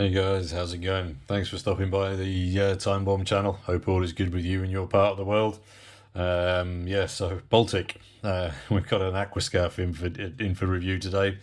Hey guys, how's it going? Thanks for stopping by the Time Bomb channel. Hope all is good with you in your part of the world. So Baltic, we've got an aquascarf in for review today.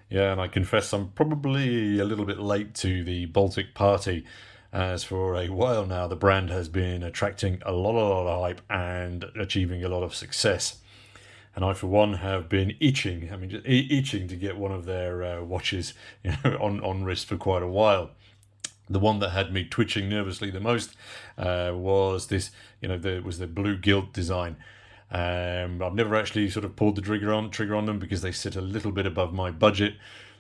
Yeah, and I confess I'm probably a little bit late to the Baltic party, as for a while now the brand has been attracting a lot of hype and achieving a lot of success. And I, for one, have been itching. I mean, just itching to get one of their watches, on wrist for quite a while. The one that had me twitching nervously the most was this, the blue gilt design. I've never actually sort of pulled the trigger on them because they sit a little bit above my budget.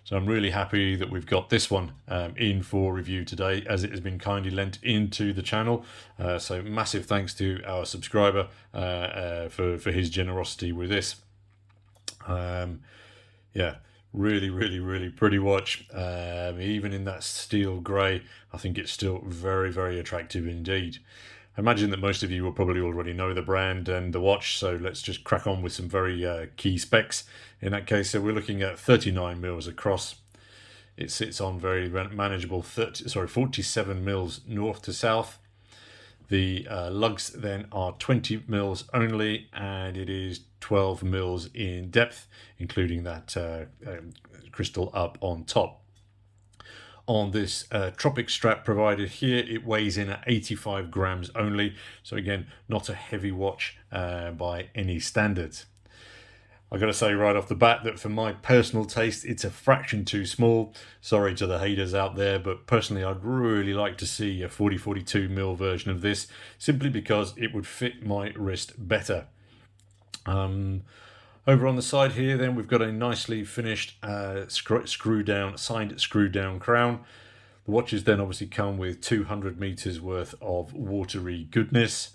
So I'm really happy that we've got this one in for review today, as it has been kindly lent into the channel. So massive thanks to our subscriber for his generosity with this. Yeah, really pretty watch. Even in that steel grey, I think it's still very attractive indeed. I imagine that most of you will probably already know the brand and the watch, so let's just crack on with some very key specs. In that case, so we're looking at 39 mils across. It sits on very manageable 47 mils north to south. The lugs then are 20 mils only, and it is 12 mils in depth, including that crystal up on top. On this tropic strap provided here, it weighs in at 85 grams only, so again, not a heavy watch by any standards. I've got to say right off the bat that for my personal taste, it's a fraction too small. Sorry to the haters out there, but personally I'd really like to see a 42 mil version of this, simply because it would fit my wrist better. Over on the side here then, we've got a nicely finished signed screw down crown. The watches then obviously come with 200 meters worth of watery goodness.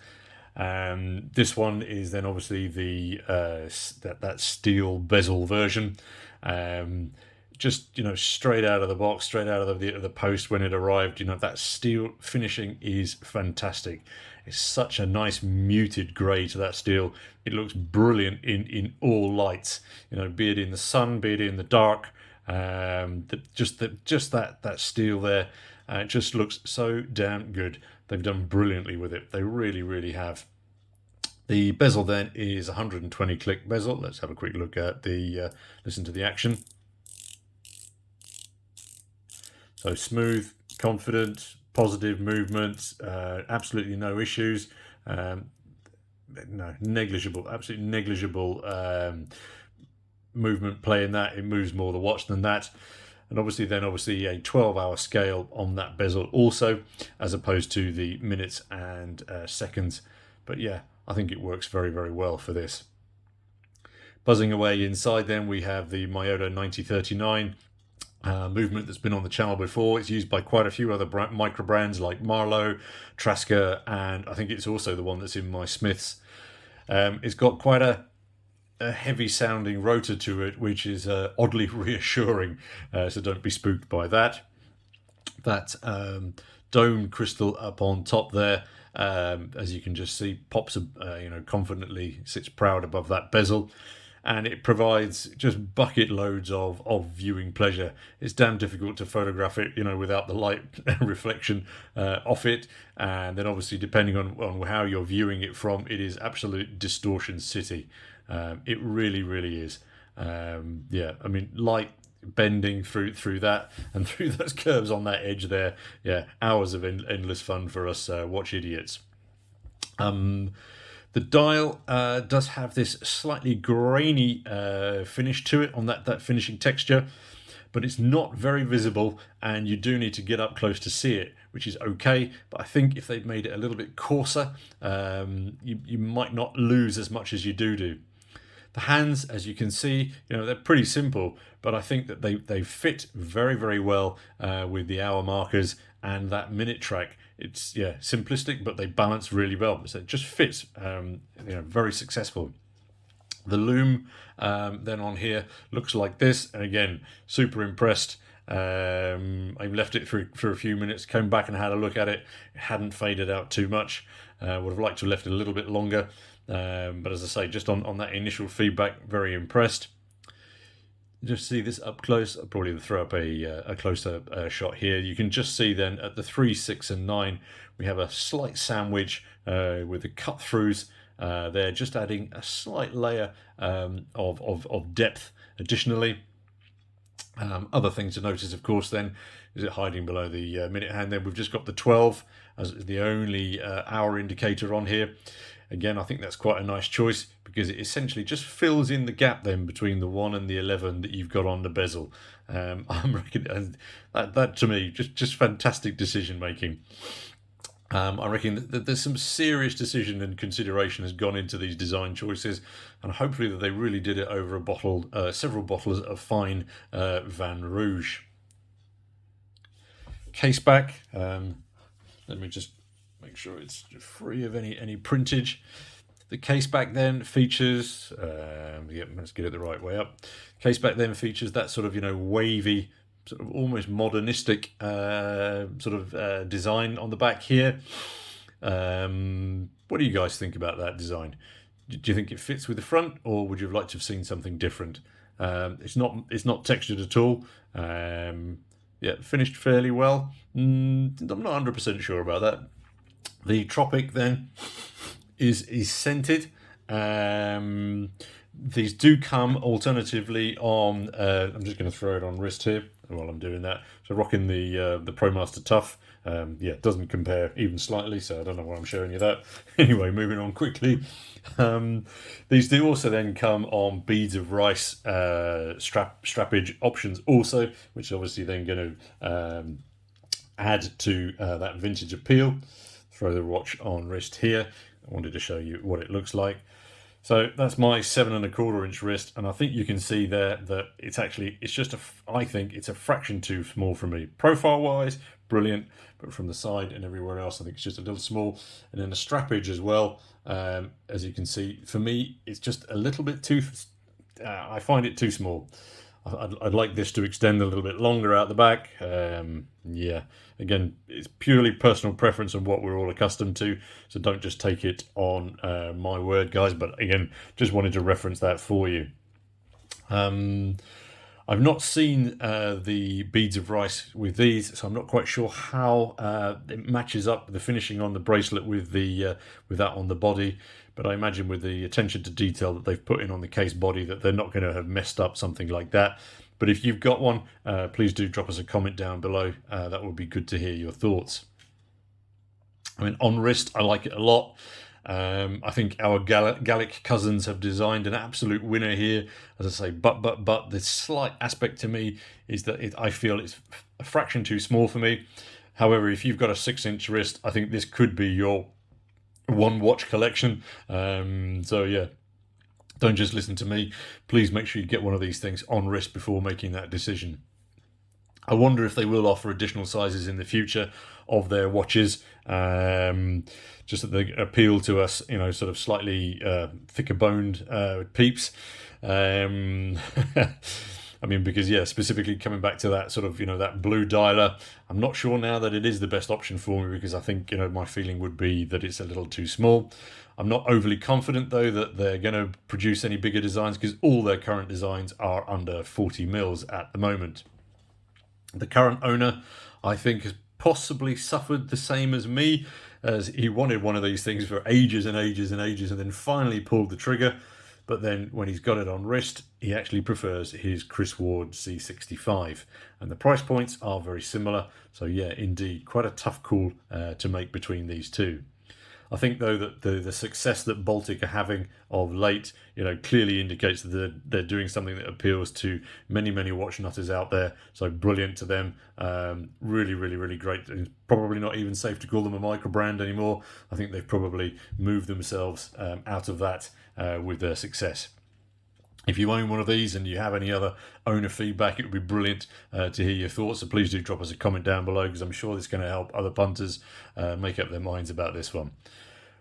This one is then obviously the that steel bezel version. Just straight out of the box, straight out of the post when it arrived. That steel finishing is fantastic. It's such a nice muted grey to that steel. It looks brilliant in all lights. Be it in the sun, be it in the dark. Just that steel there, it just looks so damn good. They've done brilliantly with it. They really have. The bezel then is 120 click bezel. Let's have a quick look at listen to the action. So smooth, confident, positive movement, absolutely no issues. No, negligible, absolutely negligible movement play in that. It moves more the watch than that. And obviously a 12-hour scale on that bezel also, as opposed to the minutes and seconds. But yeah, I think it works very well for this. Buzzing away inside then, we have the Myoto 9039 movement that's been on the channel before. It's used by quite a few other micro brands like Marlowe, Trasker, and I think it's also the one that's in my Smiths. It's got quite a heavy sounding rotor to it, which is oddly reassuring, so don't be spooked by that. That dome crystal up on top there, as you can just see, pops confidently, sits proud above that bezel, and it provides just bucket loads of viewing pleasure. It's damn difficult to photograph it without the light reflection off it, and then obviously depending on how you're viewing it from, it is absolute distortion city. It really is. Yeah, I mean, light bending through that and through those curves on that edge there. Yeah, hours of endless fun for us watch idiots. The dial does have this slightly grainy finish to it on that finishing texture, but it's not very visible, and you do need to get up close to see it, which is okay. But I think if they'd made it a little bit coarser, you might not lose as much as you do. The hands, as you can see, they're pretty simple, but I think that they fit very well with the hour markers and that minute track. It's simplistic, but they balance really well. So it just fits, very successful. The loom then on here looks like this, and again, super impressed. I left it for a few minutes, came back and had a look at it. It hadn't faded out too much. Would have liked to have left it a little bit longer, but as I say, just on that initial feedback, very impressed. Just see this up close. I'll probably throw up a closer shot here. You can just see then at the 3, 6 and 9 we have a slight sandwich with the cut throughs there, just adding a slight layer of depth additionally. Other thing to notice, of course, then, is it hiding below the minute hand. Then we've just got the 12 as the only hour indicator on here. Again, I think that's quite a nice choice because it essentially just fills in the gap then between the 1 and the 11 that you've got on the bezel. I'm reckon that to me just fantastic decision making. I reckon that there's some serious decision and consideration has gone into these design choices, and hopefully that they really did it over a bottle, several bottles of fine Vin Rouge. Case back. Let me just make sure it's free of any printage. The case back then features, let's get it the right way up. Case back then features that sort of wavy, sort of almost modernistic design on the back here. What do you guys think about that design? Do you think it fits with the front, or would you have liked to have seen something different? It's not textured at all. Yeah, finished fairly well. I'm not 100% sure about that. The Tropic then is scented. These do come alternatively on. I'm just going to throw it on wrist here while I'm doing that. So rocking the ProMaster Tough. Yeah, it doesn't compare even slightly, so I don't know why I'm showing you that. Anyway, moving on quickly. These do also then come on beads of rice strappage options also, which is obviously then going to add to that vintage appeal. Throw the watch on wrist here. I wanted to show you what it looks like. So that's my 7 1/4 inch wrist, and I think you can see there that I think it's a fraction too small for me. Profile wise, brilliant, but from the side and everywhere else, I think it's just a little small. And then the strappage as well, as you can see, for me, it's just a little bit too. I find it too small. I'd like this to extend a little bit longer out the back. Yeah, again, it's purely personal preference and what we're all accustomed to, so don't just take it on my word, guys, but again, just wanted to reference that for you. I've not seen the beads of rice with these, so I'm not quite sure how it matches up the finishing on the bracelet with that on the body. But I imagine with the attention to detail that they've put in on the case body that they're not going to have messed up something like that. But if you've got one, please do drop us a comment down below. That would be good to hear your thoughts. I mean, on wrist, I like it a lot. I think our Gallic cousins have designed an absolute winner here. As I say, but the slight aspect to me is that I feel it's a fraction too small for me. However, if you've got a 6-inch wrist, I think this could be your one watch collection. So yeah, don't just listen to me. Please make sure you get one of these things on wrist before making that decision. I wonder if they will offer additional sizes in the future of their watches, just that they appeal to us, sort of slightly thicker boned peeps. I mean, because yeah, specifically coming back to that sort of, that blue dialer, I'm not sure now that it is the best option for me, because I think, my feeling would be that it's a little too small. I'm not overly confident though that they're going to produce any bigger designs, because all their current designs are under 40 mils at the moment. The current owner, I think, has possibly suffered the same as me, as he wanted one of these things for ages and ages and ages, and then finally pulled the trigger. But then when he's got it on wrist, he actually prefers his Chris Ward C65. And the price points are very similar. So yeah, indeed, quite a tough call to make between these two. I think, though, that the success that Baltic are having of late, clearly indicates that they're doing something that appeals to many, many watch nutters out there. So brilliant to them. Really, really, really great. It's probably not even safe to call them a micro brand anymore. I think they've probably moved themselves out of that with their success. If you own one of these and you have any other owner feedback, it would be brilliant to hear your thoughts. So please do drop us a comment down below, because I'm sure this is going to help other punters make up their minds about this one.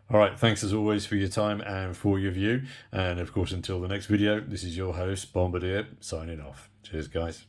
All right, thanks as always for your time and for your view. And of course, until the next video, this is your host, Bombardier, signing off. Cheers, guys.